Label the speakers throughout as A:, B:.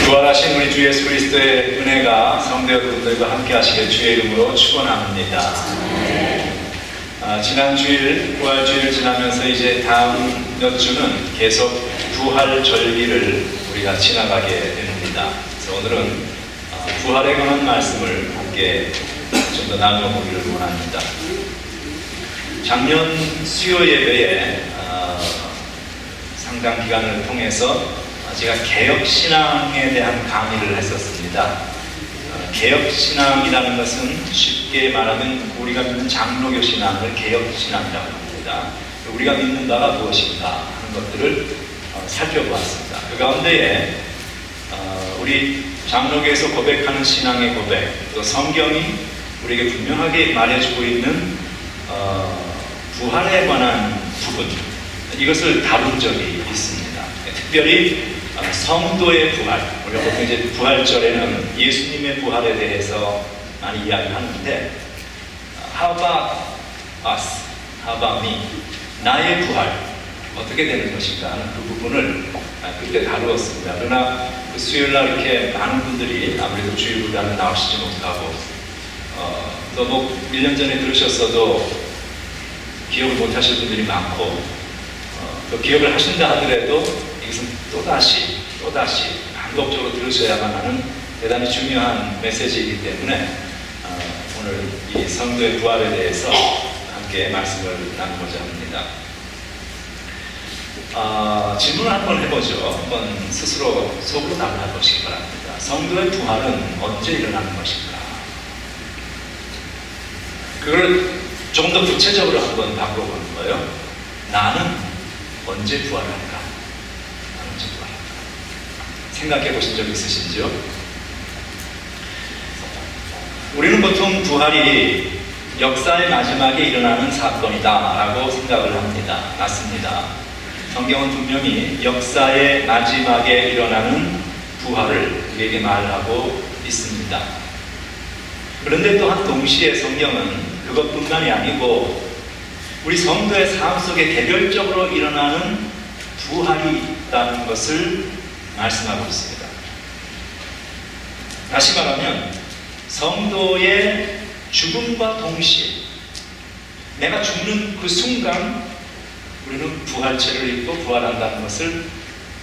A: 부활하신 우리 주 예수 그리스도의 은혜가 성도 여러분들과 함께 하시길 주의 이름으로 축원합니다. 지난 주일 부활주일 지나면서 이제 다음 몇 주는 계속 부활 절기를 우리가 지나가게 됩니다. 그래서 오늘은 부활에 관한 말씀을 함께 좀 더 나눠보기를 원합니다. 작년 수요 예배에 상당 기간을 통해서 제가 개혁신앙에 대한 강의를 했었습니다. 개혁신앙이라는 것은 쉽게 말하면 우리가 믿는 장로교 신앙을 개혁신앙이라고 합니다. 우리가 믿는 바가 무엇인가 하는 것들을 살펴보았습니다. 그 가운데에 우리 장로교에서 고백하는 신앙의 고백, 또 성경이 우리에게 분명하게 말해주고 있는 부활에 관한 부분, 이것을 다룬 적이 있습니다. 특별히 성도의 부활, 우리가 보통 이제 부활절에는 예수님의 부활에 대해서 많이 이야기하는데 How about us? How about me? 나의 부활 어떻게 되는 것인가 하는 그 부분을 그때 다루었습니다. 그러나 그 수요일날 이렇게 많은 분들이 아무래도 주일보다는 나오시지 못하고 또 뭐 1년 전에 들으셨어도 기억을 못하실 분들이 많고 또 기억을 하신다 하더라도 이것은 또다시 반복적으로 들으셔야만 하는 대단히 중요한 메시지이기 때문에 오늘 이 성도의 부활에 대해서 함께 말씀을 나누고자 합니다. 질문을 한번 해보죠. 한번 스스로 속으로 답을 해보시기 바랍니다. 성도의 부활은 언제 일어나는 것인가? 그걸 조금 더 구체적으로 한번 바꿔보는 거예요. 나는 언제 부활할까? 생각해 보신 적 있으신지요? 우리는 보통 부활이 역사의 마지막에 일어나는 사건이다 라고 생각을 합니다. 맞습니다. 성경은 분명히 역사의 마지막에 일어나는 부활을 우리에게 말하고 있습니다. 그런데 또한 동시에 성경은 그것뿐만이 아니고 우리 성도의 삶 속에 개별적으로 일어나는 부활이 있다는 것을 말씀하고 있습니다. 다시 말하면 성도의 죽음과 동시에 내가 죽는 그 순간 우리는 부활체를 입고 부활한다는 것을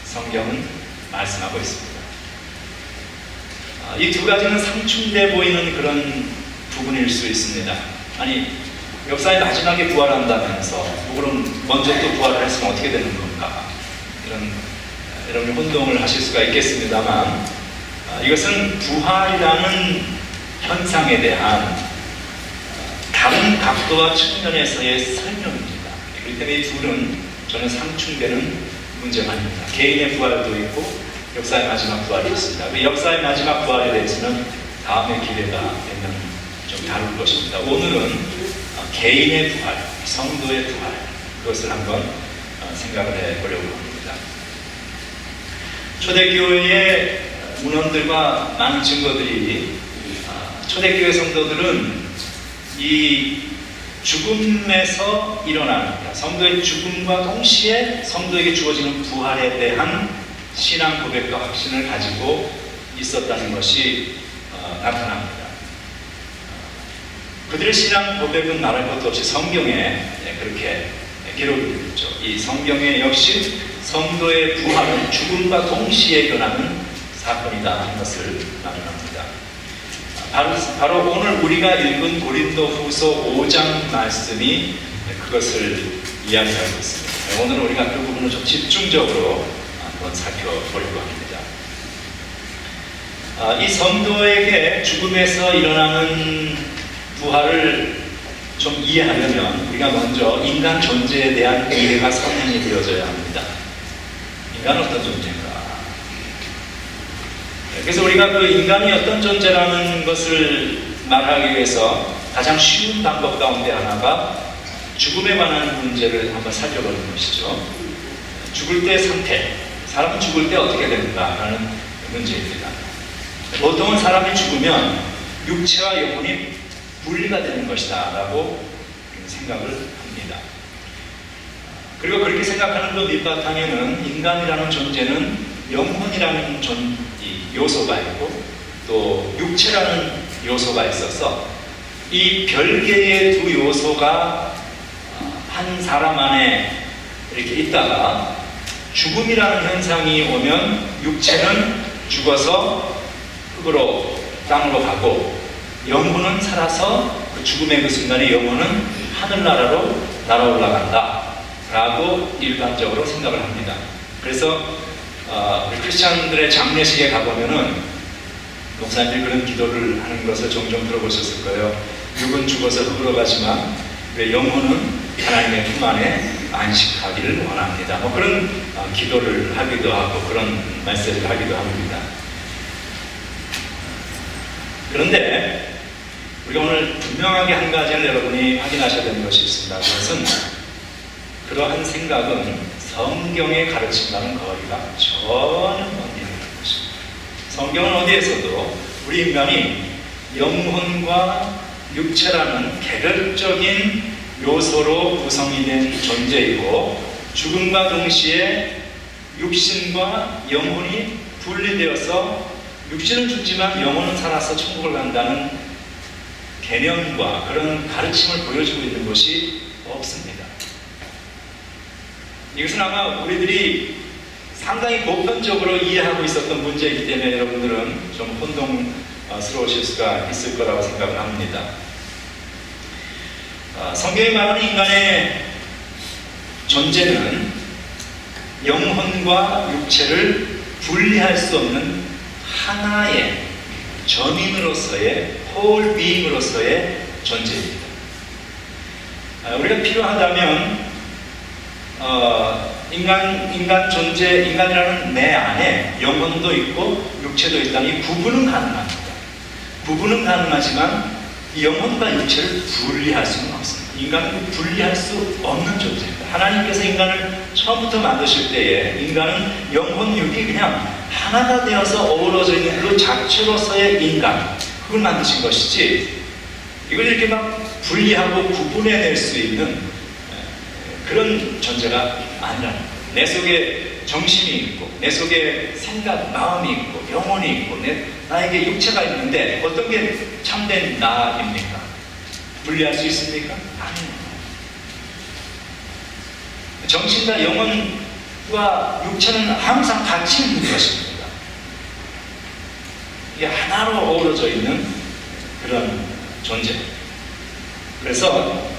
A: 성경은 말씀하고 있습니다. 이 두 가지는 상충돼 보이는 그런 부분일 수 있습니다. 아니, 역사의 마지막에 부활한다면서 그럼 먼저 또 부활을 했으면 어떻게 되는 건가? 이런 여러분이 혼동을 하실 수가 있겠습니다만 이것은 부활이라는 현상에 대한 다른 각도와 측면에서의 설명입니다. 그렇기 때문에 이 둘은 저는 상충되는 문제가 아닙니다. 개인의 부활도 있고 역사의 마지막 부활이 있습니다. 그 역사의 마지막 부활에 대해서는 다음의 기회가 되면 좀 다룰 것입니다. 오늘은 개인의 부활, 성도의 부활, 그것을 한번 생각을 해보려고 합니다. 초대교회의 문헌들과 많은 증거들이 초대교회 성도들은 이 죽음에서 일어나는 성도의 죽음과 동시에 성도에게 주어지는 부활에 대한 신앙 고백과 확신을 가지고 있었다는 것이 나타납니다. 그들의 신앙 고백은 말할 것도 없이 성경에 그렇게 기록이 되어 있죠. 이 성경에 역시 성도의 부활은 죽음과 동시에 일어나는 사건이다 하는 것을 나타납니다. 바로 오늘 우리가 읽은 고린도후서 5장 말씀이 그것을 이야기하고 있습니다. 오늘 우리가 그 부분을 좀 집중적으로 한번 살펴보려고 합니다. 이 성도에게 죽음에서 일어나는 부활을 좀 이해하려면 우리가 먼저 인간 존재에 대한 이해가 선행이 되어져야 합니다. 인간은 어떤 존재인가? 그래서 우리가 그 인간이 어떤 존재라는 것을 말하기 위해서 가장 쉬운 방법 가운데 하나가 죽음에 관한 문제를 한번 살펴보는 것이죠. 죽을 때 상태, 사람은 죽을 때 어떻게 되는가라는 문제입니다. 보통은 사람이 죽으면 육체와 영혼이 분리가 되는 것이다 라고 생각을 합니다. 그리고 그렇게 생각하는 그 밑바탕에는 인간이라는 존재는 영혼이라는 이 요소가 있고 또 육체라는 요소가 있어서 이 별개의 두 요소가 한 사람 안에 이렇게 있다가 죽음이라는 현상이 오면 육체는 죽어서 흙으로 땅으로 가고 영혼은 살아서 그 죽음의 그 순간에 영혼은 하늘나라로 날아올라간다 라고 일반적으로 생각을 합니다. 그래서 우리 크리스찬들의 장례식에 가보면은 목사님들이 그런 기도를 하는 것을 종종 들어보셨을 거예요. 육은 죽어서 흙으로 가지만 영혼은 하나님의 품 안에 안식하기를 원합니다. 뭐 그런 기도를 하기도 하고 그런 말씀을 하기도 합니다. 그런데 우리가 오늘 분명하게 한 가지를 여러분이 확인하셔야 되는 것이 있습니다. 그것은 그러한 생각은 성경의 가르침과는 거리가 전혀 먼 일이라는 것입니다. 성경은 어디에서도 우리 인간이 영혼과 육체라는 개별적인 요소로 구성이 된 존재이고 죽음과 동시에 육신과 영혼이 분리되어서 육신은 죽지만 영혼은 살아서 천국을 간다는 개념과 그런 가르침을 보여주고 있는 것이 없습니다. 이것은 아마 우리들이 상당히 보편적으로 이해하고 있었던 문제이기 때문에 여러분들은 좀 혼동스러우실 수가 있을 거라고 생각을 합니다. 성경이 말하는 인간의 존재는 영혼과 육체를 분리할 수 없는 하나의 전인으로서의 whole being으로서의 존재입니다. 우리가 필요하다면 인간 존재, 인간이라는 내 안에 영혼도 있고 육체도 있다는 이 구분은 가능합니다. 구분은 가능하지만 이 영혼과 육체를 분리할 수는 없습니다. 인간은 분리할 수 없는 존재입니다. 하나님께서 인간을 처음부터 만드실 때에 인간은 영혼, 육이 그냥 하나가 되어서 어우러져 있는 그 자체로서의 인간, 그걸 만드신 것이지 이걸 이렇게 막 분리하고 구분해낼 수 있는 그런 존재가 아니라는 거예요. 내 속에 정신이 있고 내 속에 생각, 마음이 있고 영혼이 있고 나에게 육체가 있는데 어떤 게 참된 나입니까? 분리할 수 있습니까? 아닙니다. 정신과 영혼과 육체는 항상 같이 있는 것입니다. 이게 하나로 어우러져 있는 그런 존재. 그래서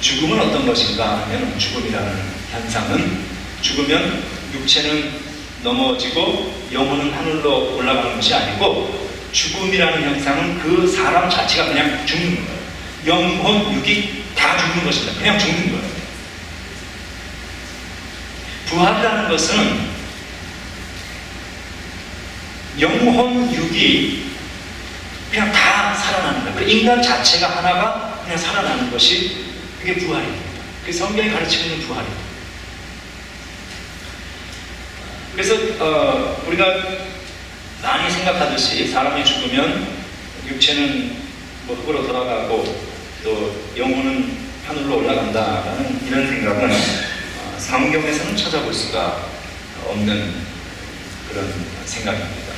A: 죽음은 어떤 것인가 하면 죽음이라는 현상은 죽으면 육체는 넘어지고 영혼은 하늘로 올라가는 것이 아니고 죽음이라는 현상은 그 사람 자체가 그냥 죽는 거예요. 영혼, 육이 다 죽는 것입니다. 그냥 죽는 거예요. 부활이라는 것은 영혼, 육이 그냥 다 살아나는 거예요. 그 인간 자체가 하나가 그냥 살아나는 것이 그게 부활입니다. 그게 성경이 가르치고 있는 부활입니다. 그래서 우리가 많이 생각하듯이 사람이 죽으면 육체는 뭐 흙으로 돌아가고 또 영혼은 하늘로 올라간다라는 이런 생각은 성경에서는 찾아볼 수가 없는 그런 생각입니다.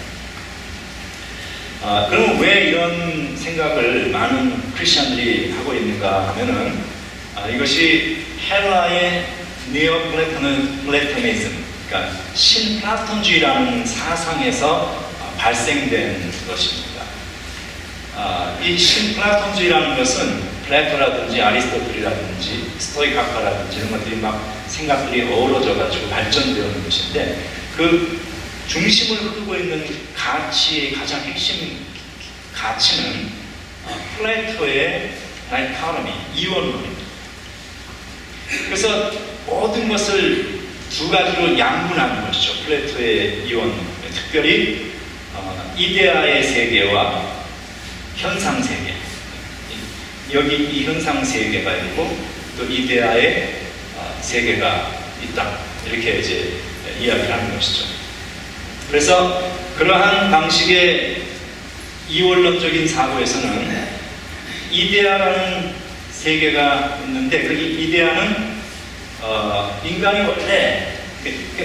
A: 그럼 왜 이런 생각을 많은 크리스천들이 하고 있는가 하면은 이것이 헬라의 니오플라토니즘, 그러니까 신플라톤주의라는 사상에서 발생된 것입니다. 이 신플라톤주의라는 것은 플라토라든지 아리스토텔이라든지 스토익 학파라든지 이런 것들이 막 생각들이 어우러져가지고 발전되는 것인데 그 중심을 흐르고 있는 가치의 가장 핵심 가치는 플라토의 다이코토미, 이원론입니다. 그래서 모든 것을 두 가지로 양분하는 것이죠. 플라토의 이원론. 특별히 이데아의 세계와 현상 세계. 여기 이 현상 세계가 있고 또 이데아의 세계가 있다. 이렇게 이제 이야기를 하는 것이죠. 그래서 그러한 방식의 이원론적인 사고에서는 이데아라는 세계가 있는데 그 이데아는 인간이 원래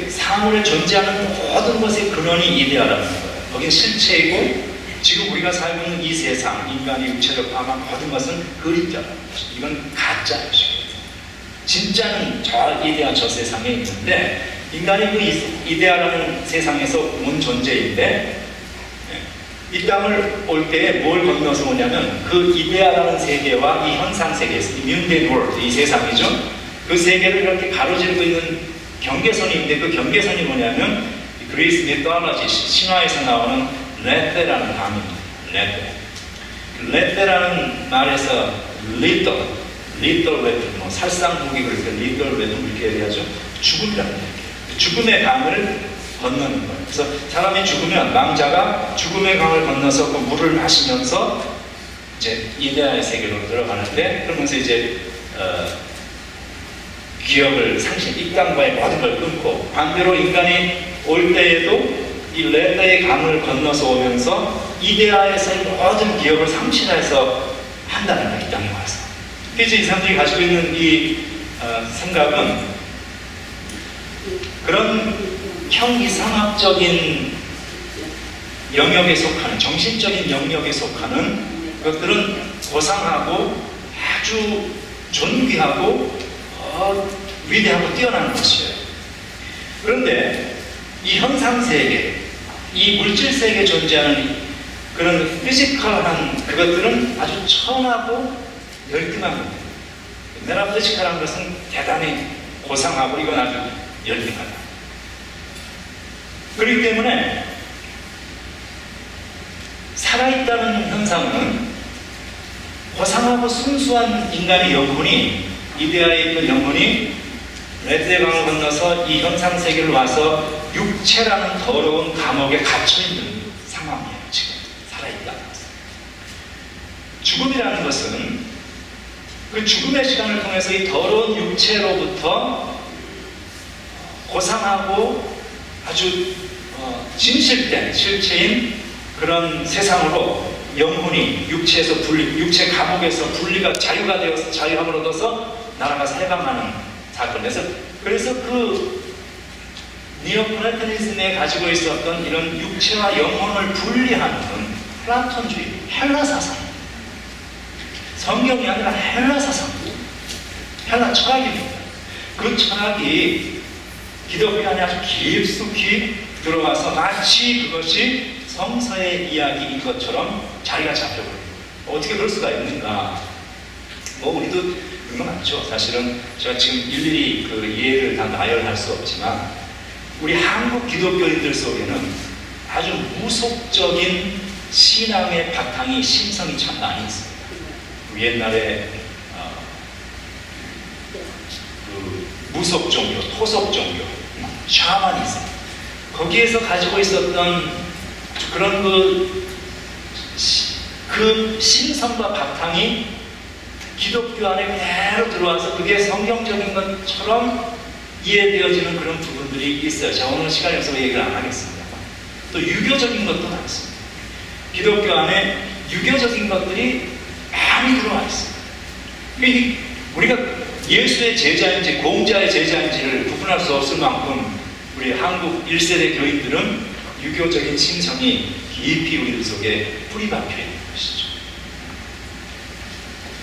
A: 사물에 존재하는 모든 것의 근원이 이데아라는 거예요. 거긴 실체이고 지금 우리가 살고 있는 이 세상, 인간이 육체를 포함한 모든 것은 그림자라는 것이죠. 이건 가짜예요. 진짜는 저 이데아 저 세상에 있는데 인간이 그 이데아라는 세상에서 온 존재인데 이 땅을 올 때에 뭘 건너서 오냐면 그 이데아라는 세계와 이 현상 세계에서 이 뮨덴 월드, 이 세상이죠. 그 세계를 이렇게 가로지르고 있는 경계선이 있는데 그 경계선이 뭐냐면 그리스 미톨로지 신화에서 나오는 레테라는 단어입니다. 레테라는 말에서 little 레트, 뭐 살상무기 그래서 little 레트 이렇게 얘기하죠. 죽음이라는 얘기예요. 죽음의 강을 건너는 거예요. 그래서 사람이 죽으면 망자가 죽음의 강을 건너서 그 물을 마시면서 이제 이데아의 세계로 들어가는데 그러면서 이제 기억을 이 땅과의 모든 걸 끊고 반대로 인간이 올 때에도 이 레테의 강을 건너서 오면서 이데아에서의 모든 기억을 상실해서 한다는 거예요. 이 땅에 와서. 그래서 이 사람들이 가지고 있는 이 생각은 그런 형이상학적인 영역에 속하는 정신적인 영역에 속하는 것들은 고상하고 아주 존귀하고 위대하고 뛰어난 것이에요. 그런데 이 현상세계, 이 물질세계에 존재하는 그런 피지컬한 그것들은 아주 천하고 열등한 겁니다. 메타피지컬한 것은 대단히 고상하고 이건 아주 열등하다. 그렇기 때문에 살아있다는 현상은 고상하고 순수한 인간의 영혼이 이데아에 있는 영혼이 레드의 강을 건너서 이 현상 세계를 와서 육체라는 더러운 감옥에 갇혀있는 상황이에요. 지금 살아있다는 것은. 죽음이라는 것은 그 죽음의 시간을 통해서 이 더러운 육체로부터 고상하고 아주 진실된 실체인 그런 세상으로 영혼이 육체에서 육체 감옥에서 분리가 자유가 되어서 자유함을 얻어서 날아가서 해방하는 사건. 그래서 그 니오플라토니즘에 가지고 있었던 이런 육체와 영혼을 분리하는 플라톤주의, 헬라 사상. 성경이 아니라 헬라 사상, 헬라 철학입니다. 그 철학이 기독교 안에 아주 깊숙이 들어와서 마치 그것이 성서의 이야기인 것처럼 자리가 잡혀버립니다. 어떻게 그럴 수가 있는가? 우리도 그런 거 많죠. 사실은 제가 지금 일일이 그 예를 다 나열할 수 없지만 우리 한국 기독교인들 속에는 아주 무속적인 신앙의 바탕이 심성이 참 많이 있습니다. 옛날에 그 무속 종교, 토속 종교, 샤머니즘 거기에서 가지고 있었던 그런 그 신성과 바탕이 기독교 안에 그대로 들어와서 그게 성경적인 것처럼 이해되어지는 그런 부분들이 있어요. 제가 오늘 시간이 없어서 얘기를 안 하겠습니다. 또 유교적인 것도 많습니다. 기독교 안에 유교적인 것들이 많이 들어와 있습니다. 우리가 예수의 제자인지 공자의 제자인지를 구분할 수 없을 만큼 우리 한국 1세대 교인들은 유교적인 심성이 깊이 우리들 속에 뿌리박혀 있는 것이죠.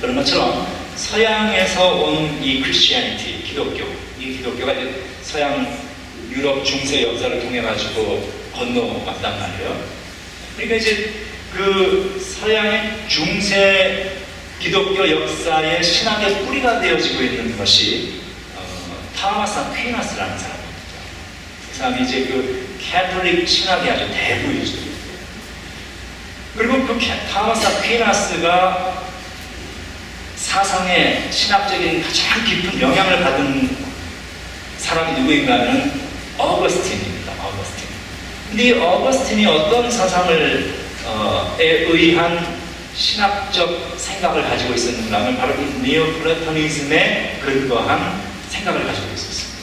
A: 그런 것처럼 서양에서 온 이 크리스티애니티, 이 기독교가 이제 서양 유럽 중세 역사를 통해 가지고 건너왔단 말이에요. 그러니까 이제 그 서양의 중세 기독교 역사의 신학의 뿌리가 되어지고 있는 것이 타마스 아퀴나스라는 사람입니다. 그 사람이 이제 그 캐톨릭 신학의 아주 대부이죠. 그리고 그 타마스 아퀴나스가 사상의 신학적인 가장 깊은 영향을 받은 사람이 누구인가 하면 어거스틴입니다. 어거스틴. 근데 이 어거스틴이 어떤 사상을 의한 신학적 생각을 가지고 있었는가 하면 바로 이 니오플라토니즘에 근거한 생각을 가지고 있었습니다.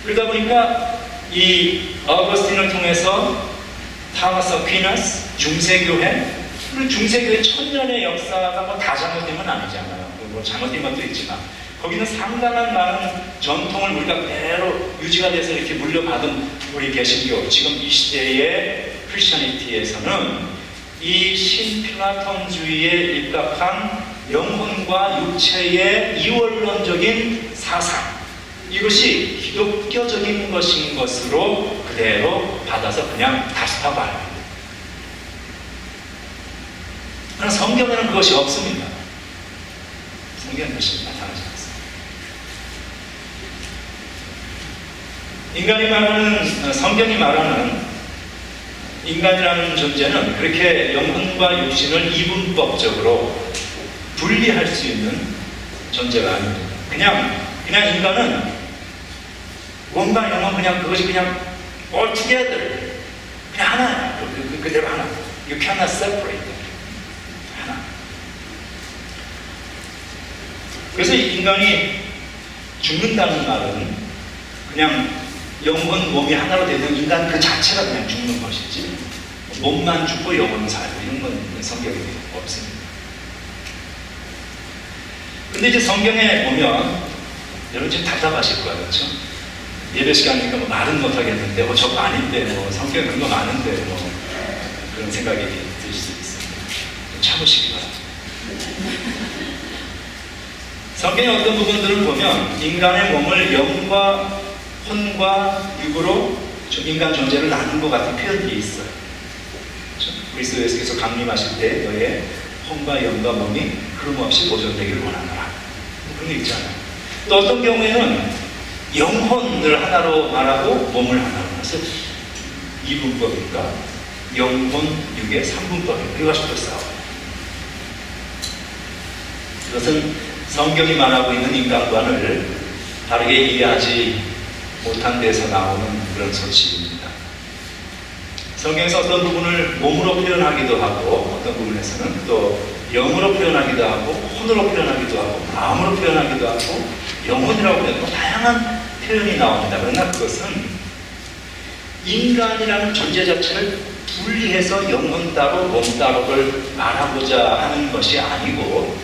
A: 그러다 보니까 이 어거스틴을 통해서 타마스 아퀴나스, 중세교회, 그리고 중세교회 천년의 역사가 뭐 다 잘못된 건 아니잖아요. 뭐 잘못된 것도 있지만 거기는 상당한 많은 전통을 우리가 그대로 유지가 돼서 이렇게 물려받은 우리 개신교, 지금 이 시대의 크리스천리티에서는 이 신플라톤주의에 입각한 영혼과 육체의 이원론적인 사상, 이것이 기독교적인 것인 것으로 그대로 받아서 그냥 다스타봐요. 그러나 성경에는 그것이 없습니다. 성경에 그것이 나타나지 않습니다. 인간이 말하는, 성경이 말하는 인간이라는 존재는 그렇게 영혼과 육신을 이분법적으로 분리할 수 있는 존재가 아닙니다. 그냥 인간은 몸과 영혼 그것이 그냥 all together, 그냥 하나야. 그대로 하나. You cannot separate them. 하나. 그래서 인간이 죽는다는 말은 그냥 영혼, 몸이 하나로 되는 인간 그 자체가 그냥 죽는 것이지, 몸만 죽고 영혼은 살고 이런 건 성경에 없습니다. 근데 이제 성경에 보면 여러분 지금 답답하실 거예요, 그렇죠? 예배 시간이니까 뭐 말은 못하겠는데, 저거 아닌데, 성경에 그런 거 많은데, 그런 생각이 드실 수 있습니다. 좀 참으시기 바랍니다. 성경의 어떤 부분들을 보면 인간의 몸을 영과 혼과 육으로 인간 존재를 나눈 것 같은 표현들이 있어요. 그리스도 예수께서 강림하실 때 너의 혼과 영과 몸이 흐름 없이 보존되기를 원하노라. 그런 게 있잖아요. 또 어떤 경우에는 영혼을 하나로 말하고 몸을 하나로 말해서 이분법인가 영혼 육의 삼분법인가 이것이 또 싸워요. 이것은 성경이 말하고 있는 인간관을 다르게 이해하지 못한 데서 나오는 그런 소식입니다. 성경에서 어떤 부분을 몸으로 표현하기도 하고 어떤 부분에서는 또 영으로 표현하기도 하고 혼으로 표현하기도 하고 마음으로 표현하기도 하고 영혼이라고 표현하고 다양한 표현이 나옵니다. 그러나 그것은 인간이라는 존재 자체를 분리해서 영혼 따로 몸 따로를 말하고자 하는 것이 아니고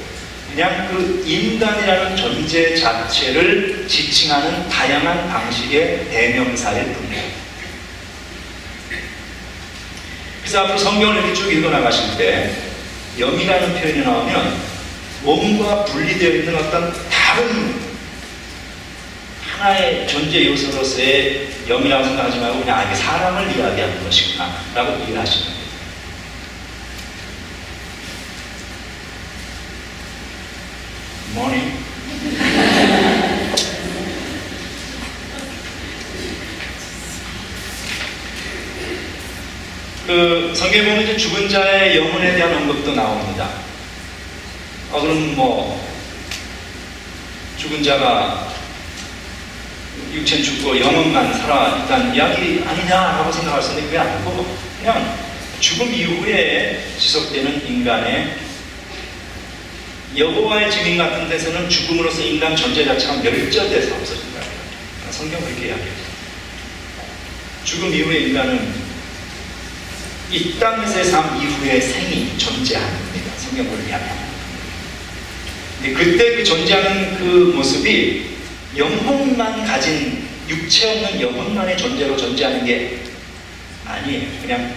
A: 그냥 그 인간이라는 존재 자체를 지칭하는 다양한 방식의 대명사일 뿐이에요. 그래서 앞으로 성경을 이렇게 쭉 읽어나가실 때 영이라는 표현이 나오면 몸과 분리되어 있는 어떤 다른 하나의 존재 요소로서의 영이라고 생각하지 말고 그냥 이게 사람을 이야기하는 것이구나 라고 이해를 하시면 됩니다. morning. 그 성경에 보면 이제 죽은 자의 영혼에 대한 언급도 나옵니다. 그럼 죽은 자가 육체는 죽고 영혼만 살아 있다는 이야기 아니냐라고 생각할 수 있는데 그게 아니고 그냥 죽음 이후에 지속되는 인간의 여호와의 증인 같은 데서는 죽음으로써 인간 존재 자체가 멸절돼서 없어진다. 성경 그렇게 이야기해요. 죽음 이후에 인간은 이 땅에서의 삶 이후의 생이 존재합니다. 성경 그렇게 이야기합니다. 근데 그때 그 존재하는 그 모습이 영혼만 가진 육체 없는 영혼만의 존재로 존재하는 게 아니에요. 그냥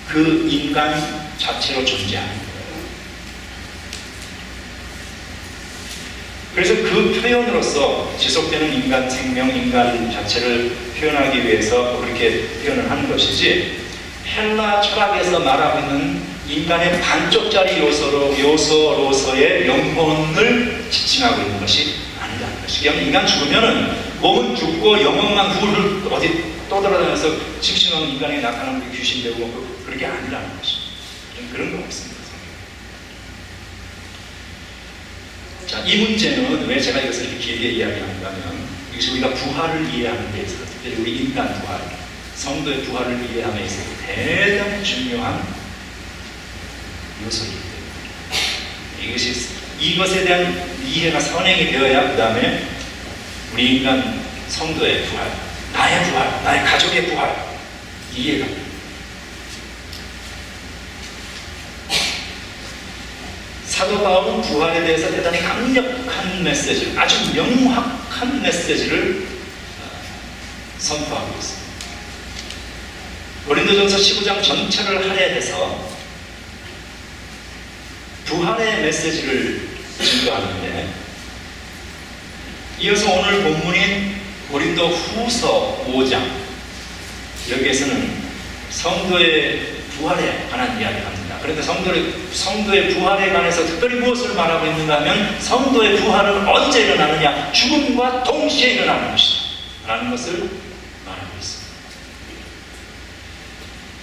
A: 그 인간 자체로 존재하는 거예요. 그래서 그 표현으로서 지속되는 인간 생명, 인간 자체를 표현하기 위해서 그렇게 표현을 하는 것이지 헬라 철학에서 말하고 있는 인간의 반쪽짜리 요소로서의 영혼을 지칭하고 있는 것이 아니라는 것이죠. 인간 죽으면은 몸은 죽고 영혼만 훌훌 어디 떠돌아다니면서 싱싱한 인간에 나타나는 귀신 되고 그렇게 아니라는 것이죠. 그런 거 없습니다. 자, 이 문제는 왜 제가 이것을 이렇게 길게 이야기하는가 하면 이것이 우리가 부활을 이해하는 데 있어서 특별히 우리 인간 부활, 성도의 부활을 이해하는 데 있어서 대단히 중요한 요소이기 때문에 이것에 대한 이해가 선행이 되어야 그 다음에 우리 인간 성도의 부활, 나의 부활, 나의 가족의 부활 이해가 됩니다. 사도 바울은 부활에 대해서 대단히 강력한 메시지를, 아주 명확한 메시지를 선포하고 있습니다. 고린도전서 15장 전체를 할애해서 부활의 메시지를 증거하는데, 이어서 오늘 본문인 고린도 후서 5장, 여기에서는 성도의 부활에 관한 이야기를 합니다. 그런데 성도의 부활에 관해서 특별히 무엇을 말하고 있는가 하면, 성도의 부활은 언제 일어나느냐? 죽음과 동시에 일어나는 것이다 라는 것을 말하고 있습니다.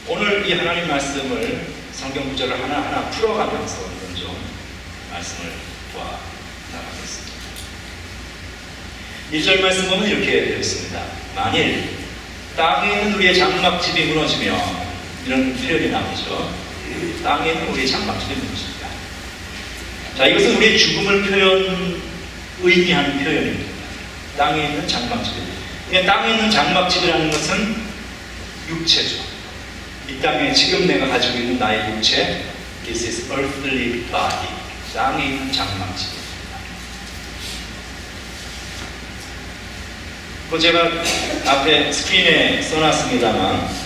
A: 오늘 이 하나님 말씀을, 성경 구절을 하나하나 풀어가면서 좀 말씀을 보아 나가겠습니다. 1절 말씀 보면 이렇게 되어 있습니다. 만일 땅에 있는 우리의 장막집이 무너지며, 이런 표현이 나오죠. 땅에 있는 우리의 장막집이 무너집니다. 자, 이것은 우리의 죽음을 의미하는 표현입니다. 땅에 있는 장막집이. 그러니까 땅에 있는 장막집이라는 것은 육체죠. 이 땅에 지금 내가 가지고 있는 나의 육체, This is earthly body. 땅에 있는 장막집입니다. 제가 앞에 스크린에 써놨습니다만,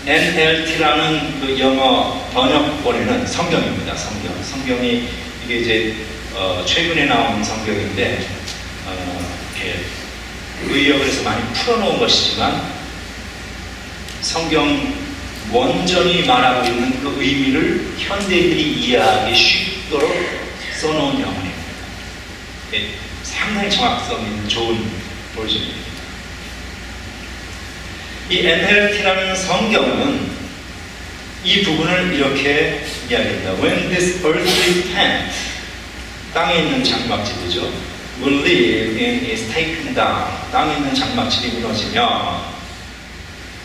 A: NLT라는 그 영어 번역본에는 성경입니다. 성경이 이게 이제 최근에 나온 성경인데, 이렇게 의역을 해서 많이 풀어놓은 것이지만, 성경 원전이 말하고 있는 그 의미를 현대인들이 이해하기 쉽도록 써놓은 영어입니다. 상당히 정확성 있는 좋은 버전입니다. 이 NLT라는 성경은 이 부분을 이렇게 이야기합니다. When this earthly tent, 땅에 있는 장막집이죠, will live and is taken down, 땅에 있는 장막집이 무너지며,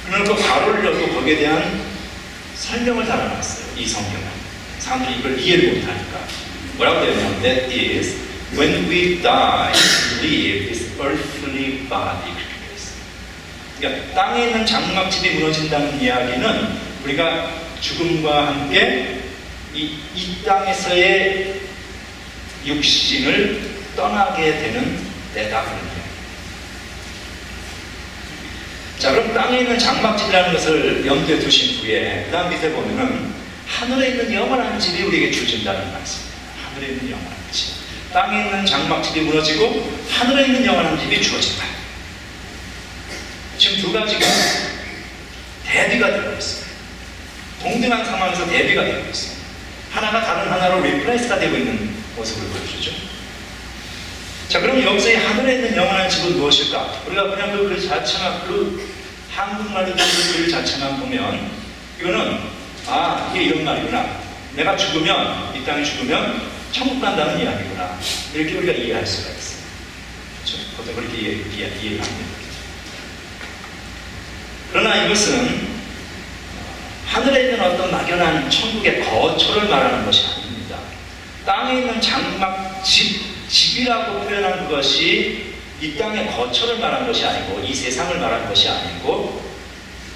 A: 그러니까 괄호를 열고 거기에 대한 설명을 달아놨어요. 이 성경은 사람들이 이걸 이해를 못하니까 뭐라고 되어 있냐면, that is when we die, leave this earthly body. 그러니까 땅에 있는 장막집이 무너진다는 이야기는 우리가 죽음과 함께 이 땅에서의 육신을 떠나게 되는 때다. 자, 그럼 땅에 있는 장막집이라는 것을 염두에 두신 후에 그 다음 밑에 보면은 하늘에 있는 영원한 집이 우리에게 주어진다는 말씀입니다. 하늘에 있는 영원한 집. 땅에 있는 장막집이 무너지고 하늘에 있는 영원한 집이 주어진다. 지금 두 가지가 대비가 되고 있습니다. 동등한 상황에서 대비가 되고 있습니다. 하나가 다른 하나로 리플레이스가 되고 있는 모습을 보여주죠. 자, 그럼 여기서 이 하늘에 있는 영원한 집은 무엇일까? 우리가 그냥 그 글 자체만, 그 한국말로 글 자체만 보면, 이거는 이게 이런 말이구나. 내가 죽으면, 이 땅에 죽으면 천국 간다는 이야기구나. 이렇게 우리가 이해할 수가 있어요. 그렇죠? 보통 그렇게 이해를 합니다. 그러나 이것은 하늘에 있는 어떤 막연한 천국의 거처를 말하는 것이 아닙니다. 땅에 있는 집이라고 표현한 그것이 이 땅의 거처를 말하는 것이 아니고, 이 세상을 말하는 것이 아니고,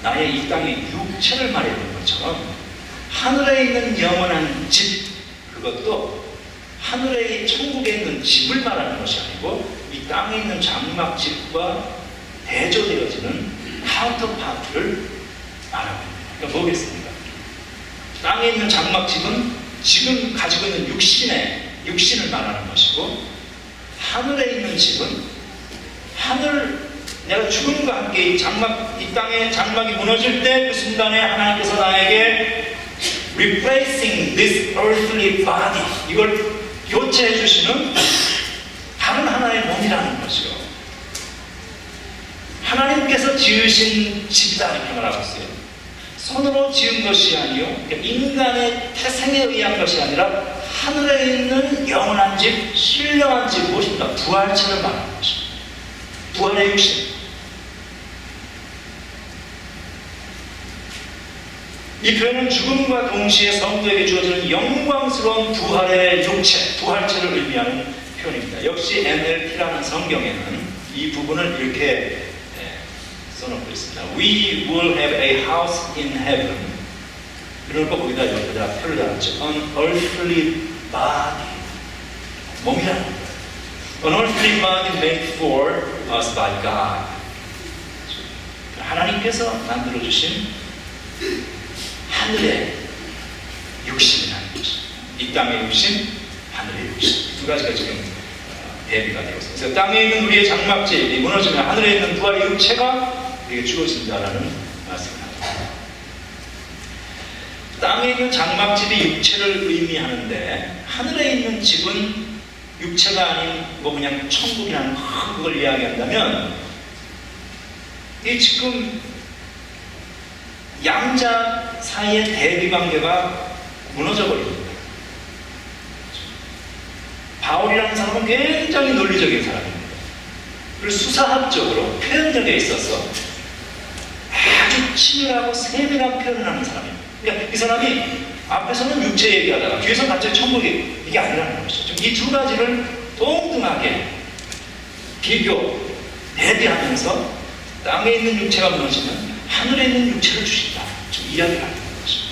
A: 나의 이 땅의 육체를 말하는 것처럼 하늘에 있는 영원한 집, 그것도 하늘의 천국에 있는 집을 말하는 것이 아니고, 이 땅에 있는 장막집과 대조되어지는 카운터파트를 말하고 있습니다. 그러니까 뭐겠습니까? 땅에 있는 장막집은 지금 가지고 있는 육신을 말하는 것이고, 하늘에 있는 집은 내가 죽음과 함께 이 땅의 장막이 무너질 때 그 순간에 하나님께서 나에게 replacing this earthly body, 이걸 교체해 주시는 다른 하나의 몸이라는 것이요, 하나님께서 지으신 집이다, 이렇게 말하고 있어요. 손으로 지은 것이 아니요, 인간의 태생에 의한 것이 아니라 하늘에 있는 영원한 집, 신령한 집, 무엇입니까? 부활체를 말하는 것입니다. 부활의 육신. 이 표현은 죽음과 동시에 성도에게 주어지는 영광스러운 부활의 육체, 부활체를 의미하는 표현입니다. 역시 NLT라는 성경에는 이 부분을 이렇게 써놓고 있습니다. We will have a house in heaven 그러니까 거기다 옆에다 표를 달았죠. An earthly body. 몸이라는 거예요. An earthly body made for us by God. 하나님께서 만들어주신 하늘의 육신이라는 것이, 이 땅의 육신, 하늘의 육신, 두 가지가 지금 대비가 되어 있습니다. 그래서 땅에 있는 우리의 장막질이 무너지면 하늘에 있는 부활의 육체가 우리에게 주어진다라는 말씀을 합니다. 땅에 있는 장막집이 육체를 의미하는데 하늘에 있는 집은 육체가 아닌 뭐 그냥 천국이라는 그걸 이야기한다면 이 지금 양자 사이의 대비 관계가 무너져 버립니다. 바울이라는 사람은 굉장히 논리적인 사람입니다. 그리고 수사학적으로 표현력에 있어서 아주 치밀하고 세밀한 표현을 하는 사람입니다. 그러니까 이 사람이 앞에서는 육체 얘기하다가 뒤에서 갑자기 천국 얘기, 이게 아니라는 것이죠. 이 두 가지를 동등하게 비교, 대비하면서 땅에 있는 육체가 무너지면 하늘에 있는 육체를 주신다. 좀 이야기를 하는 것입니다.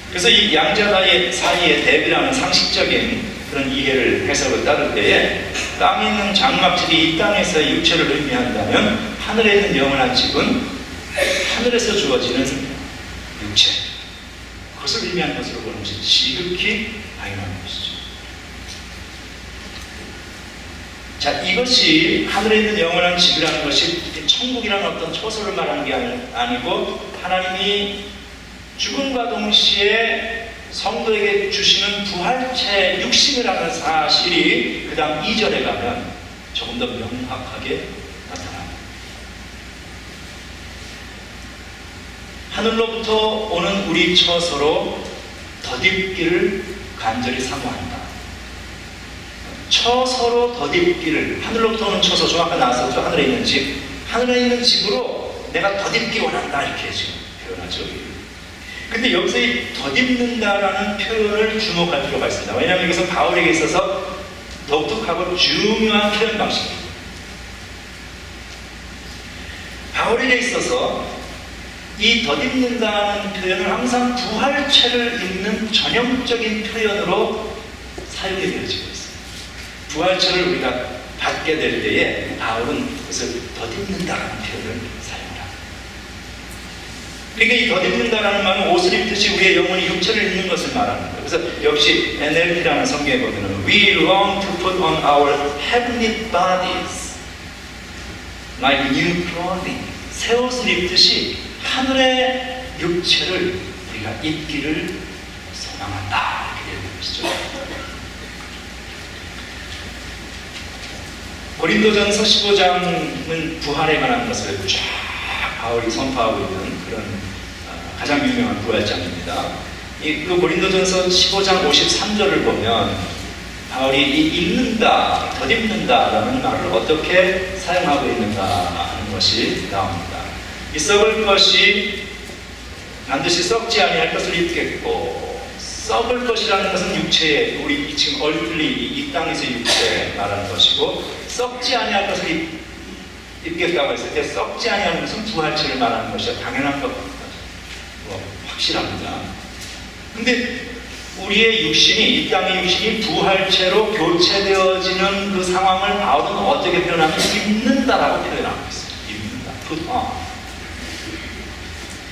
A: 그래서 이 양자 사이의 대비라는 상식적인 그런 이해를 해석을 따를 때에 땅에 있는 장막집이 이 땅에서의 육체를 의미한다면 하늘에 있는 영원한 집은 하늘에서 주어지는 육체, 그것을 의미하는 것으로 보는 것이 지극히 당연한 것이죠. 자, 이것이 하늘에 있는 영원한 집이라는 것이 천국이라는 어떤 처소를 말하는 게 아니고 하나님이 죽음과 동시에 성도에게 주시는 부활체 육신이라는 사실이 그 다음 2절에 가면 조금 더 명확하게 나타납니다. 하늘로부터 오는 우리 처소로 덧입기를 간절히 사모한다. 처소로 덧입기를, 하늘로부터 오는 처소, 좀 아까 나왔었죠. 하늘에 있는 집, 하늘에 있는 집으로 내가 덧입기 원한다, 이렇게 지금 표현하죠. 근데 여기서 이 덧입는다라는 표현을 주목할 필요가 있습니다. 왜냐하면 이것은 바울에게 있어서 독특하고 중요한 표현 방식입니다. 바울에게 있어서 이 덧입는다는 표현을 항상 부활체를 입는 전형적인 표현으로 사용이 되어지고 있습니다. 부활체를 우리가 받게 될 때에 바울은 그것을 덧입는다라는 표현을 사용합니다. 그러니까 이 덧입는다라는 말은 옷을 입듯이 우리의 영혼이 육체를 입는 것을 말하는 거예요. 그래서 역시 NLP라는 성경에 보면 We long to put on our heavenly bodies like new clothing. 새 옷을 입듯이 하늘의 육체를 우리가 입기를 소망한다. 이렇게 되는 것이죠. 고린도전서 15장은 부활에 관한 것을 쫙 바울이 선포하고 있는 그런 가장 유명한 부활장입니다. 그 고린도전서 15장 53절을 보면 바울이 이 입는다, 덧입는다라는 말을 어떻게 사용하고 있는가 하는 것이 나옵니다. 이 썩을 것이 반드시 썩지 아니할 것을 입겠고, 썩을 것이라는 것은 육체에, 우리 지금 얼틀리 이 땅에서 육체 말하는 것이고, 썩지 아니할 것을 입겠다고 했을 때 썩지 아니하는 것은 부활체를 말하는 것이야. 당연한 것 확실합니다. 근데 우리의 육신이, 이 땅의 육신이 부활체로 교체되어지는 그 상황을 바울은 어떻게 표현하면 입는다라고 표현하고 있어요. 입는다. put on.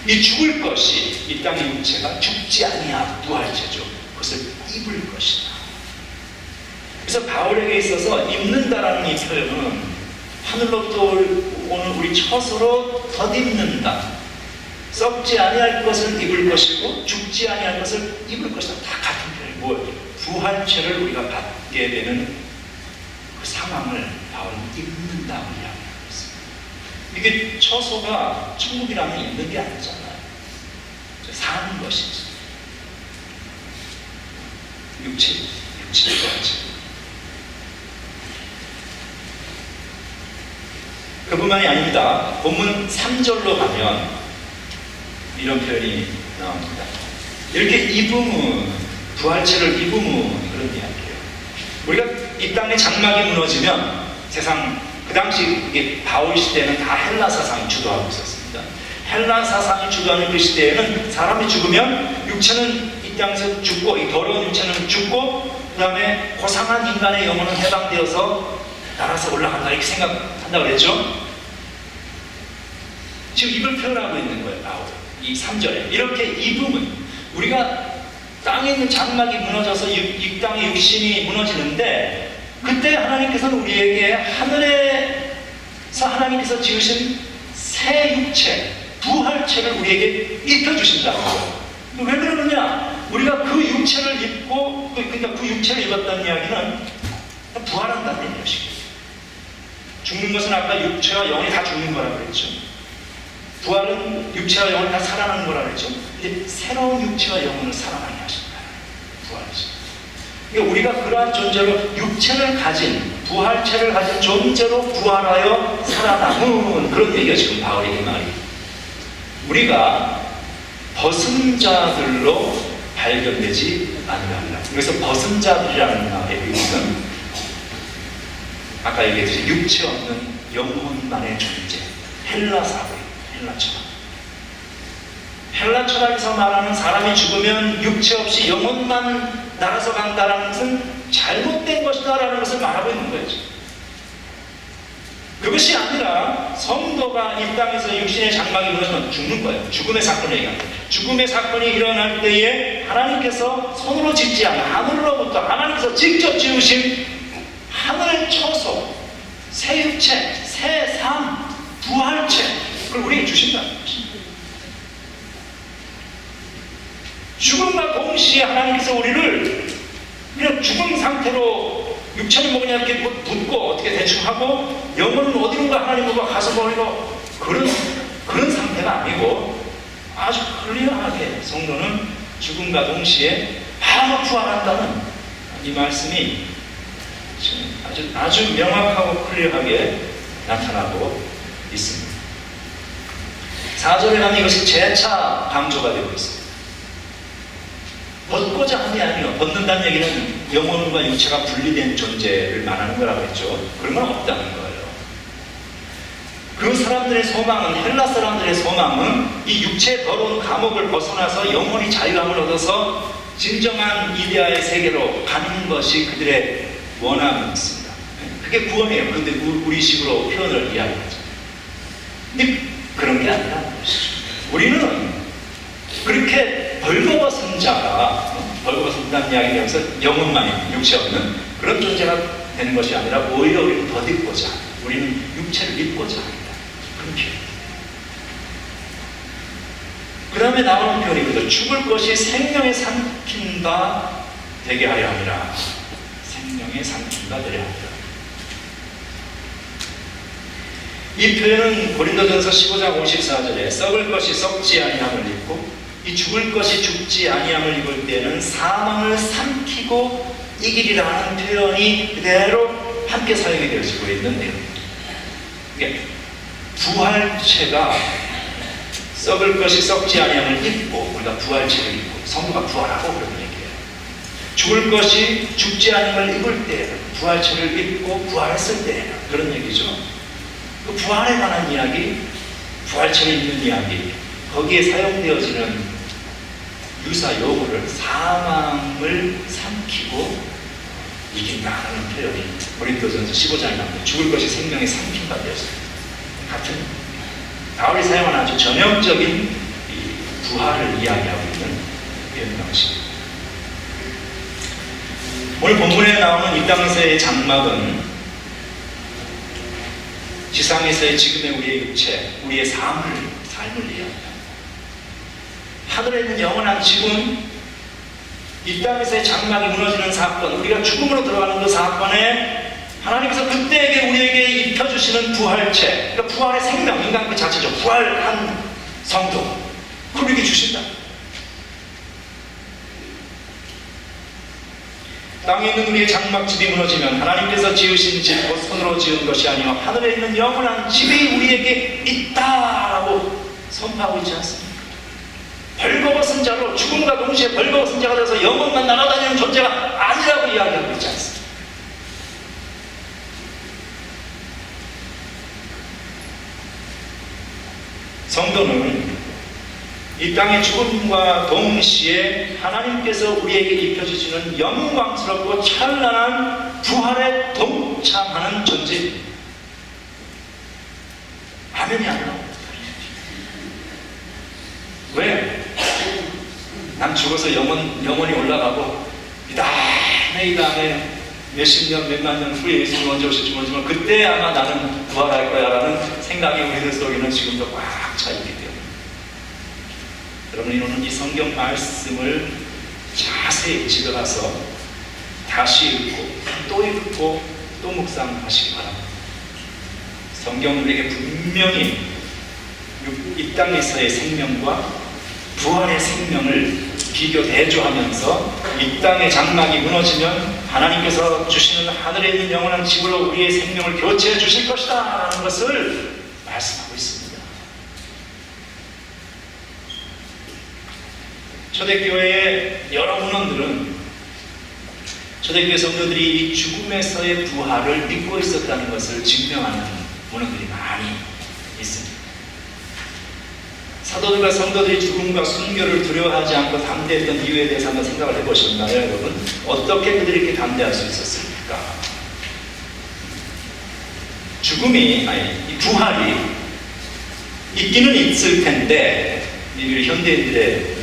A: 이 죽을 것이, 이 땅의 육체가 죽지 아니한 부활체죠. 그것을 입을 것이다. 그래서 바울에게 있어서 입는다라는 이 표현은 하늘로부터 오는 우리 처소로 덧입는다. 썩지 아니할 것을 입을 것이고 죽지 아니할 것을 입을 것이다. 다 같은 표현이고 부활체를 우리가 받게 되는 그 상황을 바울은 입는다고 이야기하고 있습니다. 이게 처소가 천국이라면 입는 게 아니잖아요. 사는 것이지. 육체의 부활체. 그뿐만이 아닙니다. 본문 3절로 가면 이런 표현이 나옵니다. 이렇게 입으면, 부활체를 입으면 그런 이야기예요. 우리가 이 땅에 장막이 무너지면 세상, 그 당시 이게 바울 시대는 다 헬라 사상이 주도하고 있었습니다. 헬라 사상이 주도하는 그 시대에는 사람이 죽으면 육체는 이 땅에서 죽고, 이 더러운 육체는 죽고, 그 다음에 고상한 인간의 영혼은 해방되어서 날아서 올라간다, 이렇게 생각한다고 그랬죠. 지금 이걸 표현하고 있는 거예요, 바울. 이 3절에 이렇게 입음은, 우리가 땅에 있는 장막이 무너져서 이 땅의 육신이 무너지는데, 그때 하나님께서는 우리에게 하늘에서 하나님께서 지으신 새 육체, 부활체를 우리에게 입혀주신다는 거예요. 왜 그러느냐? 우리가 그 육체를 입고, 그러니까 그 육체를 입었다는 이야기는 부활한다는 것이에요. 죽는 것은 아까 육체와 영이 다 죽는 거라고 그랬죠. 부활은 육체와 영혼이 다 살아나는 거라고 그랬죠. 이제 새로운 육체와 영혼을 살아나게 하신다. 부활이죠. 그러니까 우리가 그러한 존재로 육체를 가진, 부활체를 가진 존재로 부활하여 살아남은 그런 얘기가 지금 바울의 말이. 우리가 벗은 자들로 발견되지 않는다. 그래서 벗은 자들이라는 말의 의미는 아까 얘기했듯이 육체 없는 영혼만의 존재, 헬라 사회, 헬라 철학. 헬라 철학에서 말하는 사람이 죽으면 육체 없이 영혼만 날아서 간다는 것은 잘못된 것이다라는 것을 말하고 있는 거죠. 그것이 아니라 성도가 이 땅에서 육신의 장막이 무너지면 죽는 거예요. 죽음의 사건을 얘기합니다. 죽음의 사건이 일어날 때에 하나님께서 손으로 짓지 않은 하늘로부터 하나님께서 직접 지으신 하늘의 처소, 새 육체, 새 삶, 부활체, 그걸 우리에게 주신다는 것입니다. 죽음과 동시에 하나님께서 우리를 그냥 죽은 상태로, 육체는 뭐 그냥 이렇게 붓고 어떻게 대충 하고 영혼은 어디론가 하나님과 가서 버리고 그런 상태가 아니고, 아주 클리어하게 성도는 죽음과 동시에 바로 부활한다는 이 말씀이 아주 명확하고 클리어하게 나타나고 있습니다. 4절에 가면 이것이 재차 강조가 되고 있습니다. 벗고자 함이 아니요, 벗는다는 얘기는 영혼과 육체가 분리된 존재를 말하는 거라고 했죠. 그런 건 없다는 거예요. 그 사람들의 소망은, 헬라 사람들의 소망은 이 육체의 더러운 감옥을 벗어나서 영혼이 자유함을 얻어서 진정한 이데아의 세계로 가는 것이 그들의 원함이었습니다. 그게 구원이에요. 그런데 우리식으로 표현을 이야기하죠. 근데 그런 게 아니라는 것이죠. 우리는 그렇게 벌거벗은 자가, 벌거벗은다는 이야기를 하면서 영혼만, 육체 없는 그런 존재가 되는 것이 아니라 오히려 우리는 덧입고자, 우리는 육체를 입고자 합니다. 그런 표현입니다. 그 다음에 나오는 표현이거든요. 죽을 것이 생명에 삼킨 바 되게 하려 함이라. 생명에 삼킨 바 되려 함이라. 이 표현은 고린도전서 15장 54절에 썩을 것이 썩지 아니함을 입고 이 죽을 것이 죽지 아니함을 입을 때는 사망을 삼키고 이기리라는 표현이 그대로 함께 사용이 되어지고 있는 내용입니다. 그러니까 부활체가 썩을 것이 썩지 아니함을 입고, 우리가 부활체를 입고 성도가 부활하고 그런 얘기예요. 죽을 것이 죽지 아니함을 입을 때, 부활체를 입고 부활했을 때 그런 얘기죠. 그 부활에 관한 이야기, 부활체를 입는 이야기, 거기에 사용되어지는 유사 용어를 사망을 삼키고 이긴다는 표현이 고린도전서 15장에 나옵니다. 죽을 것이 생명에 삼킨 바 되었습니다. 같은 바울이 사용하는 아주 전형적인 이 부활을 이야기하고 있는 표현 방식입니다. 오늘 본문에 나오는 이 땅에서의 장막은 지상에서의 지금의 우리의 육체, 우리의 삶을 이야기합니다. 하늘에 있는 영원한 지금, 이 땅에서의 장막이 무너지는 사건, 우리가 죽음으로 들어가는 그 사건에 하나님께서 그때에게 우리에게 입혀주시는 부활체, 그러니까 부활의 생명, 인간 그 자체죠. 부활한 성도, 그걸 우리에게 주신다. 땅에 있는 우리의 장막집이 무너지면 하나님께서 지으신 집, 곧 손으로 지은 것이 아니요 하늘에 있는 영원한 집이 우리에게 있다라고 선포하고 있지 않습니까? 벌거벗은 자로, 죽음과 동시에 벌거벗은 자가 되어서 영혼만 날아다니는 존재가 아니라고 이야기하고 있지 않습니까? 성도는 이 땅의 죽음과 동시에 하나님께서 우리에게 입혀주시는 영광스럽고 찬란한 부활에 동참하는 존재입니다. 아멘이 안 나옵니다. 왜? 난 죽어서 영원히 올라가고 이 다음에 몇십 년, 몇만 년 후에 예수님 언제 오실지 모르지만 그때 아마 나는 부활할 거야 라는 생각이 우리들 속에는 지금도 꽉 차 있기 때문에 여러분, 오늘 이 성경 말씀을 자세히 집어가서 다시 읽고 또 묵상하시기 바랍니다. 성경은 우리에게 분명히 이 땅에서의 생명과 부활의 생명을 비교 대조하면서 이 땅의 장막이 무너지면 하나님께서 주시는 하늘에 있는 영원한 집으로 우리의 생명을 교체해 주실 것이다 라는 것을 말씀하고 있습니다. 초대교회의 여러 문헌들은 초대교회 성도들이 이 죽음에서의 부활을 믿고 있었다는 것을 증명하는 문헌들이 많이 있습니다. 사도들과 성도들이 죽음과 순교를 두려워하지 않고 담대했던 이유에 대해서 한번 생각을 해보셨나요, 여러분? 어떻게 그들이 이렇게 담대할 수 있었습니까? 이 부활이 있기는 있을 텐데, 우리 현대인들의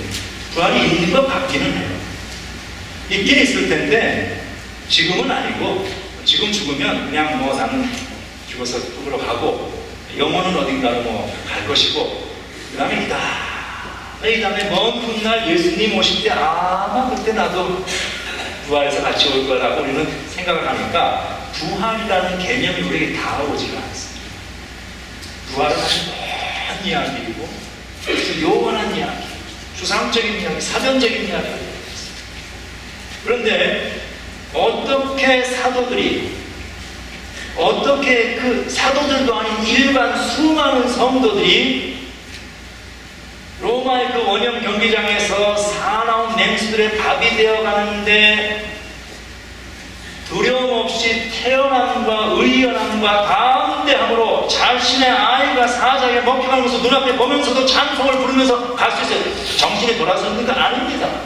A: 부활이 있는 것 같기는 해요. 있긴 있을 텐데 지금은 아니고, 지금 죽으면 그냥 나는 죽어서 흙으로 가고 영혼은 어딘가로 갈 것이고, 그 다음에 이 다음에 먼 훗날 예수님 오실 때 아마 그때 나도 부활해서 같이 올 거라고 우리는 생각을 하니까 부활이라는 개념이 우리에게 다가오지가 않습니다. 부활은 아주 먼 이야기이고 아주 요원한 이야기, 추상적인 이야기, 사전적인 이야기가 되어 있습니다. 그런데 어떻게 그 사도들도 아닌 일반 수많은 성도들이 로마의 그 원형 경기장에서 사나운 맹수들의 밥이 되어가는데 두려움 없이 태연함과 의연함과 담대함으로 자신의 아이가 사자에게 먹혀가는 것을 눈앞에 보면서도 찬송을 부르면서 갈 수 있어요. 정신이 돌아서는 거 아닙니다.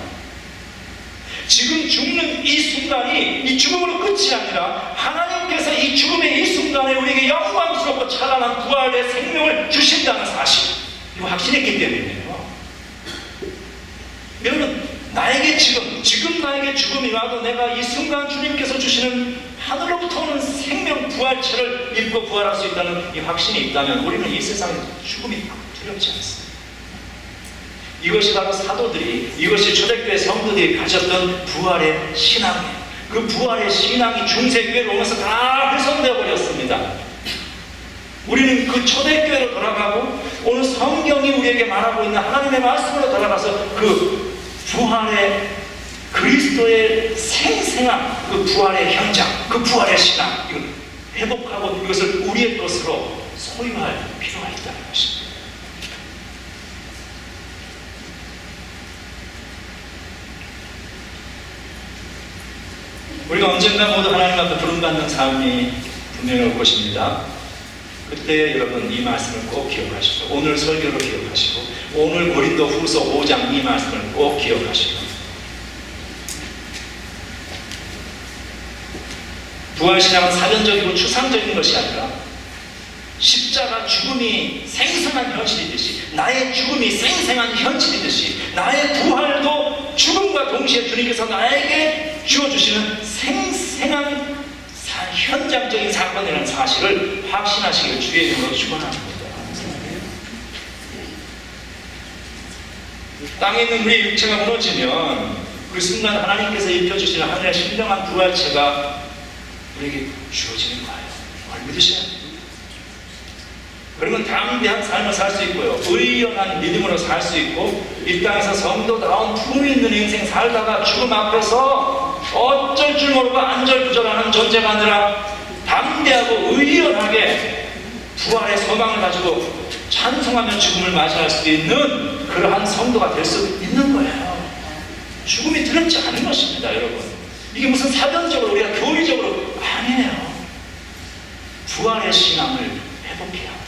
A: 지금 죽는 이 순간이 이 죽음으로 끝이 아니라 하나님께서 이 죽음의 이 순간에 우리에게 영광스럽고 찬란한 부활의 생명을 주신다는 사실, 이거 확신했기 때문이에요. 여러분, 나에게 지금 나에게 죽음이 와도 내가 이 순간 주님께서 주시는 하늘로부터 오는 생명 부활체를 입고 부활할 수 있다는 이 확신이 있다면 우리는 이 세상에 죽음이 두렵지 않습니다. 이것이 바로 사도들이, 이것이 초대교회 성도들이 가졌던 부활의 신앙이에요. 그 부활의 신앙이 중세교회로 오면서 다 훼손되어 버렸습니다. 우리는 그 초대교회로 돌아가고 오늘 성경이 우리에게 말하고 있는 하나님의 말씀으로 돌아가서 그 부활의 그리스도의 생생한 그 부활의 현장, 그 부활의 신앙, 이걸 회복하고 이것을 우리의 것으로 소유할 필요가 있다는 것입니다. 우리가 언젠가 모두 하나님 앞에 부름받는 삶이 분명히 올 것입니다. 그때 여러분 이 말씀을 꼭 기억하시고, 오늘 설교로 기억하시고, 오늘 고린도 후서 5장 이 말씀을 꼭 기억하시고, 부활신앙은 사전적이고 추상적인 것이 아니라 십자가 죽음이 생생한 현실이듯이, 나의 죽음이 생생한 현실이듯이, 나의 부활도 죽음과 동시에 주님께서 나에게 주어주시는 생생한 현장적인 사건이라는 사실을 확신하시기를 주의 이름으로 축원합니다. 땅에 있는 우리의 육체가 무너지면 그 순간 하나님께서 입혀주시는 하늘의 신령한 부활체가 우리에게 주어지는 거예요. 그걸 믿으셔야 돼요. 그러면 담대한 삶을 살 수 있고요, 의연한 믿음으로 살 수 있고, 이 땅에서 성도다운 품위 있는 인생 살다가 죽음 앞에서 어쩔 줄 모르고 안절부절하는 존재가 아니라 담대하고 의연하게 부활의 소망을 가지고 찬송하며 죽음을 맞이할 수 있는 그러한 성도가 될 수 있는 거예요. 죽음이 두렵지 않은 것입니다, 여러분. 이게 무슨 사전적으로 우리가 교리적으로 아니에요. 부활의 신앙을 회복해야 합니다.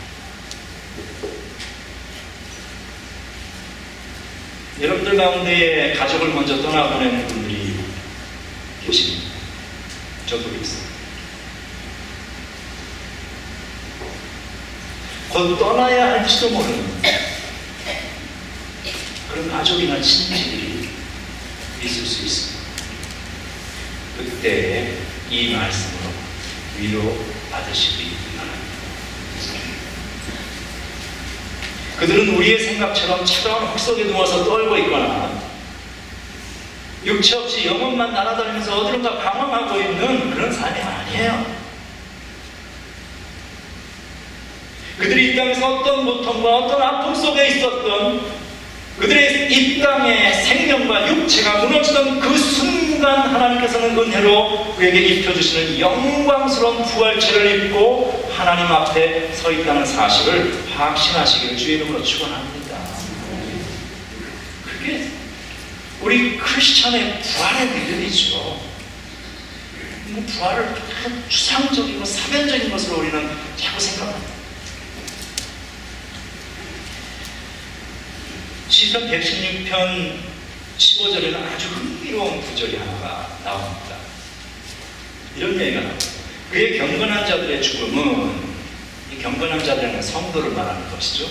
A: 여러분들 가운데에 가족을 먼저 떠나보내는 분들이 계십니다. 저도 있습니다. 곧 떠나야 할지도 모르는 그런 가족이나 친지들이 있을 수 있습니다. 그때 이 말씀으로 위로 받으시기 바랍니다. 그들은 우리의 생각처럼 차가운 흙 속에 누워서 떨고 있거나 육체 없이 영혼만 날아다니면서 어디론가 방황하고 있는 그런 삶이 아니에요. 그들이 이 땅에서 어떤 고통과 어떤 아픔 속에 있었던 그들의 이 땅의 생명과 육체가 무너지던 그 순간 하나님께서는 은혜로 그에게 입혀주시는 영광스러운 부활체를 입고 하나님 앞에 서 있다는 사실을 확신하시기를 주의 이름으로 축원합니다. 그게 우리 크리스천의 부활의 믿음이죠. 부활을 추상적이고 사변적인 것으로 우리는 자꾸 생각합니다. 시편 116편 15절에는 아주 흥미로운 구절이 하나가 나옵니다. 이런 얘기가 나옵니다. 그의 경건한 자들의 죽음은, 이 경건한 자들은 성도를 말하는 것이죠.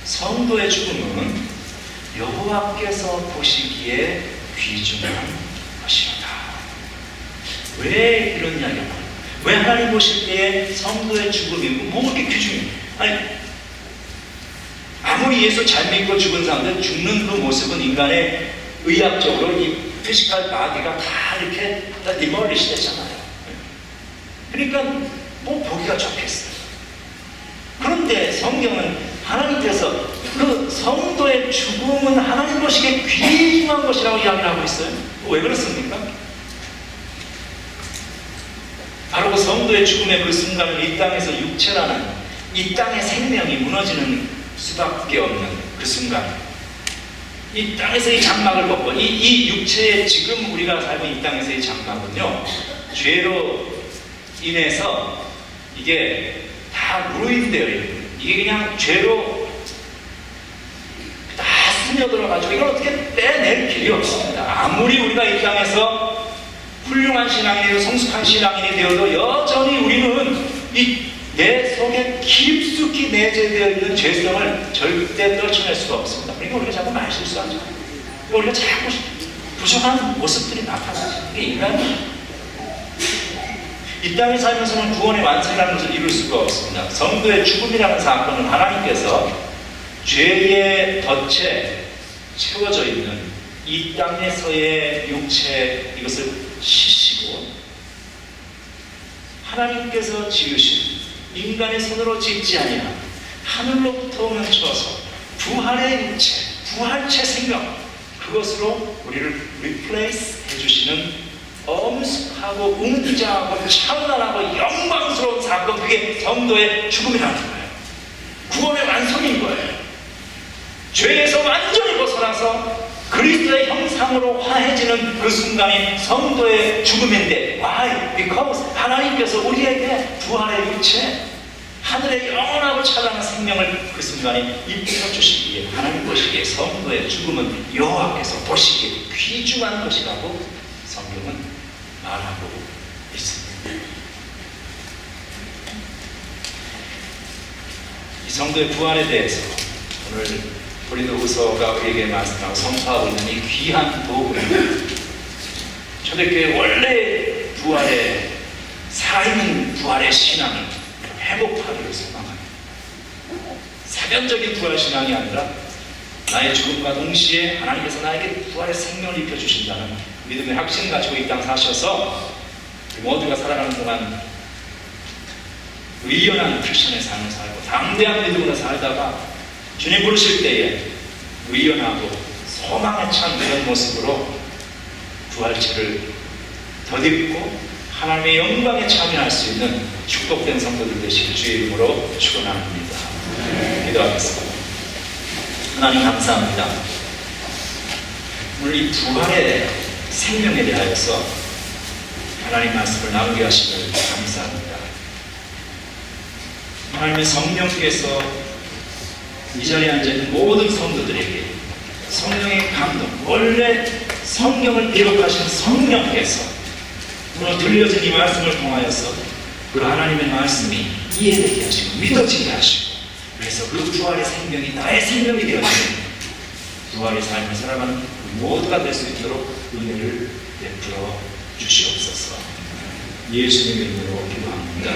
A: 성도의 죽음은 여호와께서 보시기에 귀중한 것이다. 왜 이런 이야기가 나와요? 왜 하나님 보실 때에 성도의 죽음이 뭐 그렇게 귀중해요? 아니, 아무리 예수 잘 믿고 죽은 사람들 죽는 그 모습은 인간의 의학적으로 이 피지컬 바디가 다 이렇게 다 디몰리시 되잖아요. 그러니까 뭐 보기가 좋겠어요. 그런데 성경은 하나님께서 그 성도의 죽음은 하나님 보시기에 귀중한 것이라고 이야기를 하고 있어요. 왜 그렇습니까? 바로 그 성도의 죽음의 그 순간을 이 땅에서 육체라는 이 땅의 생명이 무너지는 수밖에 없는 그 순간, 이 땅에서의 장막을 벗고 이 육체의 지금 우리가 살고 있는 이 땅에서의 장막은요, 죄로 인해서 이게 다 루인되어 있는, 이게 그냥 죄로 다 스며들어가지고 이걸 어떻게 빼낼 길이 없습니다. 아무리 우리가 이 땅에서 훌륭한 신앙인이고 성숙한 신앙인이 되어도 여전히 우리는 내 속에 깊숙이 내재되어 있는 죄성을 절대 떨쳐낼 수가 없습니다. 그러니까 우리가 자꾸 말실수하죠. 우리가 자꾸 부족한 모습들이 나타나죠. 이게 인간이에요. 이 땅에 살면서는 구원의 완성이라는 것을 이룰 수가 없습니다. 성도의 죽음이라는 사건은 하나님께서 죄의 덫에 채워져 있는 이 땅에서의 육체, 이것을 씻시고 하나님께서 지으신 인간의 손으로 짓지 아니한 하늘로부터 오는 처소, 부활의 육체, 부활체 생명, 그것으로 우리를 리플레이스 해주시는 엄숙하고 웅장하고 찬란하고 영광스러운 사건, 그게 성도의 죽음이라는 거예요. 구원의 완성인 거예요. 죄에서 완전히 벗어나서 그리스도의 형상으로 화해지는 그 순간이 성도의 죽음인데, why? Because 하나님께서 우리에게 부활의 육체, 하늘의 영원하고 찬란한 생명을 그 순간에 입혀주시기에 하나님 보시기에 성도의 죽음은 여호와께서 보시기에 귀중한 것이라고 성경은 말하고 있습니다. 이 성도의 부활에 대해서 오늘 고린도후서가 우리에게 말씀하고 선포하고 있는 이 귀한 복음입니다. 초대교회 원래 부활의 살아있는 부활의 신앙을 회복하기를 소망합니다. 사변적인 부활 신앙이 아니라 나의 죽음과 동시에 하나님께서 나에게 부활의 생명을 입혀주신다는 믿음의 확신 가지고 이 땅 사셔서 모두가 살아가는 동안 의연한 크리스천의 삶을 살고 담대한 믿음으로 살다가 주님 부르실 때에 의연하고 소망에 찬 그런 모습으로 부활체를 덧입고 하나님의 영광에 참여할 수 있는 축복된 성도들 되시길 주의 이름으로 축원합니다. 기도하겠습니다. 하나님 감사합니다. 오늘 이 부활의 생명에 대하여서 하나님 말씀을 나누게 하시길 감사합니다. 하나님의 성령께서 이 자리에 앉아있는 모든 성도들에게 성령의 감동, 원래 성경을 기록하신 성령께서 오늘 들려진 이 말씀을 통하여서 그 하나님의 말씀이 이해되게 하시고 믿어지게 하시고, 그래서 그 부활의 생명이 나의 생명이 되어지는 부활의 삶을 살아가는 모두가 될 수 있도록 은혜를 베풀어 주시옵소서. 예수님의 이름으로 기도합니다.